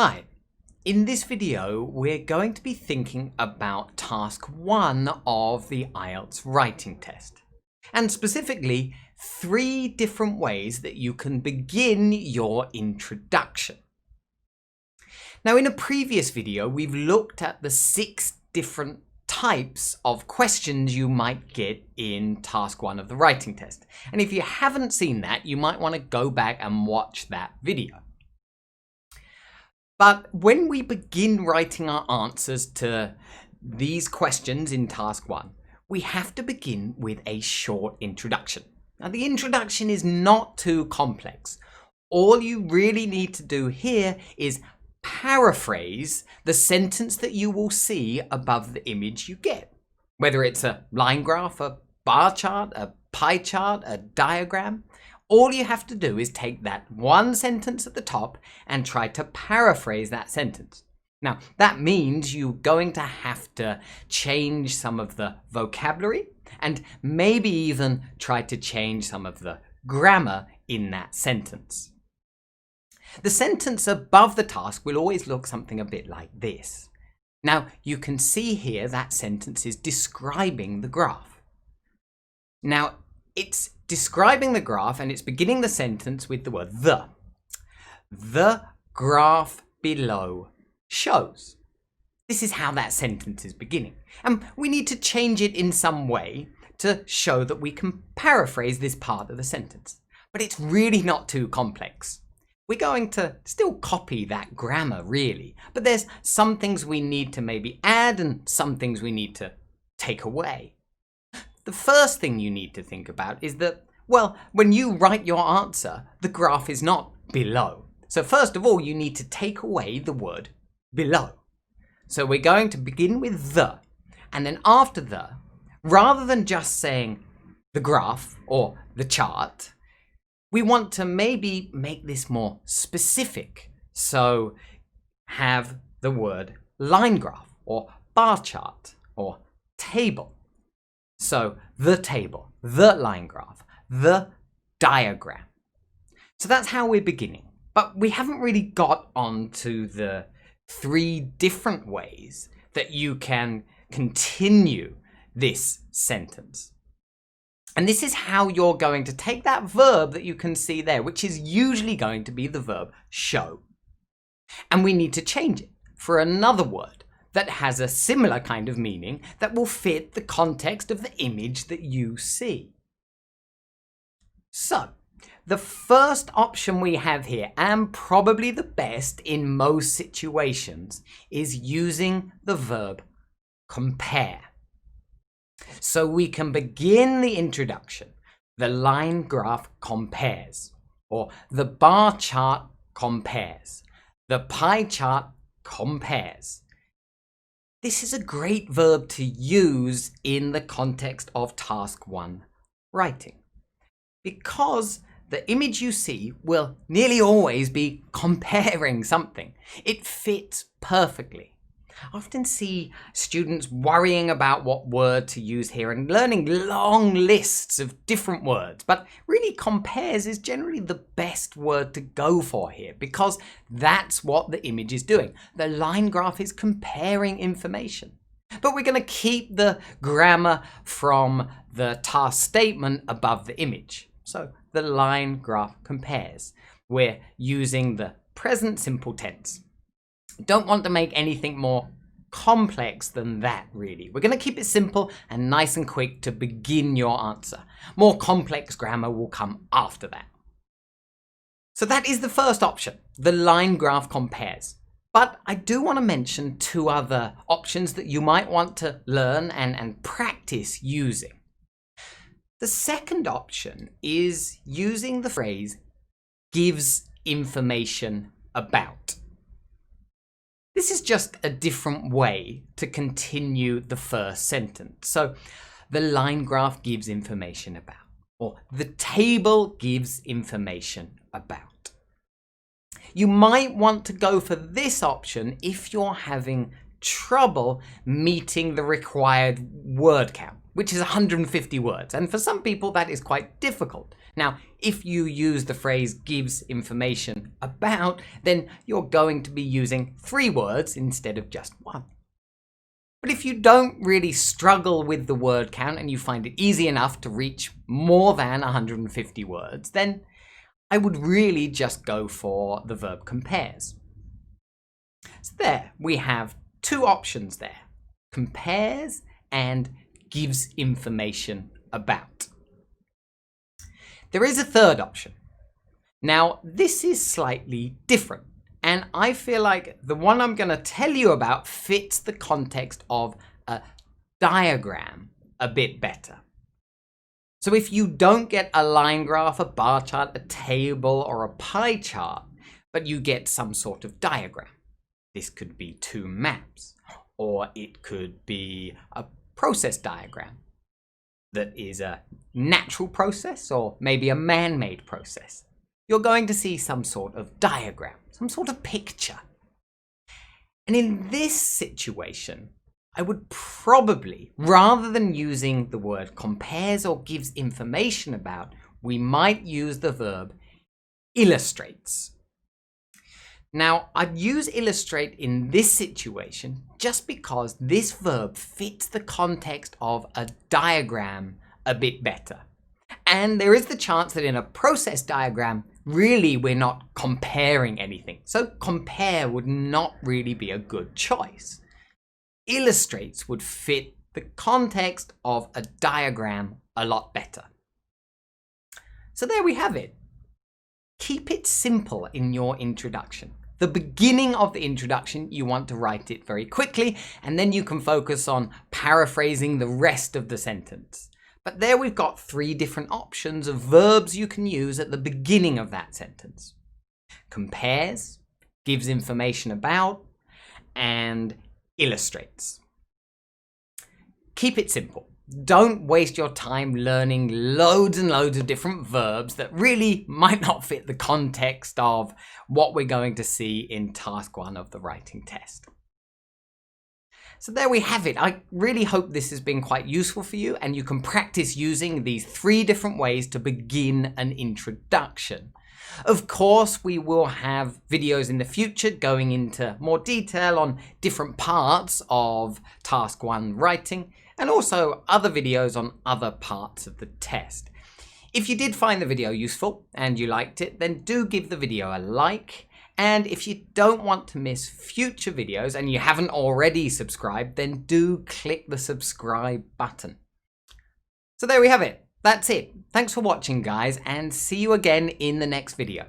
Hi, in this video we're going to be thinking about task 1 of the IELTS writing test, and specifically 3 different ways that you can begin your introduction. Now, in a previous video we've looked at the 6 different types of questions you might get in task 1 of the writing test, and if you haven't seen that you might want to go back and watch that video. But when we begin writing our answers to these questions in task 1, we have to begin with a short introduction. Now, the introduction is not too complex. All you really need to do here is paraphrase the sentence that you will see above the image you get. Whether it's a line graph, a bar chart, a pie chart, a diagram, all you have to do is take that one sentence at the top and try to paraphrase that sentence. Now, that means you're going to have to change some of the vocabulary and maybe even try to change some of the grammar in that sentence. The sentence above the task will always look something a bit like this. Now, you can see here that sentence is describing the graph. Now, it's describing the graph and it's beginning the sentence with the word the. The graph below shows. This is how that sentence is beginning. And we need to change it in some way to show that we can paraphrase this part of the sentence. But it's really not too complex. We're going to still copy that grammar really, but there's some things we need to maybe add and some things we need to take away. The first thing you need to think about is that, well, when you write your answer, the graph is not below. So first of all, you need to take away the word below. So we're going to begin with the, and then after the, rather than just saying the graph or the chart, we want to maybe make this more specific. So have the word line graph or bar chart or table. So the table, the line graph, the diagram. So that's how we're beginning. But we haven't really got on to the 3 different ways that you can continue this sentence. And this is how you're going to take that verb that you can see there, which is usually going to be the verb show. And we need to change it for another word that has a similar kind of meaning that will fit the context of the image that you see. So, the first option we have here, and probably the best in most situations, is using the verb compare. So we can begin the introduction. The line graph compares, or the bar chart compares, the pie chart compares. This is a great verb to use in the context of task 1 writing, because the image you see will nearly always be comparing something. It fits perfectly. I often see students worrying about what word to use here and learning long lists of different words, but really compares is generally the best word to go for here because that's what the image is doing. The line graph is comparing information. But we're going to keep the grammar from the task statement above the image. So the line graph compares. We're using the present simple tense. Don't want to make anything more complex than that, really. We're going to keep it simple and nice and quick to begin your answer. More complex grammar will come after that. So that is the first option, the line graph compares. But I do want to mention 2 other options that you might want to learn and practice using. The second option is using the phrase gives information about. This is just a different way to continue the first sentence. So the line graph gives information about, or the table gives information about. You might want to go for this option if you're having trouble meeting the required word count, which is 150 words. And for some people that is quite difficult. Now, if you use the phrase gives information about, then you're going to be using 3 words instead of just 1. But if you don't really struggle with the word count and you find it easy enough to reach more than 150 words, then I would really just go for the verb compares. So there, we have 2 options there. Compares and gives information about. There is a third option. Now, this is slightly different, and I feel like the one I'm going to tell you about fits the context of a diagram a bit better. So if you don't get a line graph, a bar chart, a table, or a pie chart, but you get some sort of diagram. This could be 2 maps, or it could be a process diagram that is a natural process or maybe a man-made process. You're going to see some sort of diagram, some sort of picture. And in this situation, I would probably, rather than using the word compares or gives information about, we might use the verb illustrates. Now, I'd use illustrate in this situation just because this verb fits the context of a diagram a bit better. And there is the chance that in a process diagram, really we're not comparing anything. So compare would not really be a good choice. Illustrates would fit the context of a diagram a lot better. So there we have it. Keep it simple in your introduction. The beginning of the introduction, you want to write it very quickly, and then you can focus on paraphrasing the rest of the sentence. But there we've got 3 different options of verbs you can use at the beginning of that sentence. Compares, gives information about, and illustrates. Keep it simple. Don't waste your time learning loads and loads of different verbs that really might not fit the context of what we're going to see in task 1 of the writing test. So there we have it. I really hope this has been quite useful for you and you can practice using these 3 different ways to begin an introduction. Of course, we will have videos in the future going into more detail on different parts of task 1 writing, and also other videos on other parts of the test. If you did find the video useful and you liked it, then do give the video a like. And if you don't want to miss future videos and you haven't already subscribed, then do click the subscribe button. So there we have it. That's it. Thanks for watching, guys, and see you again in the next video.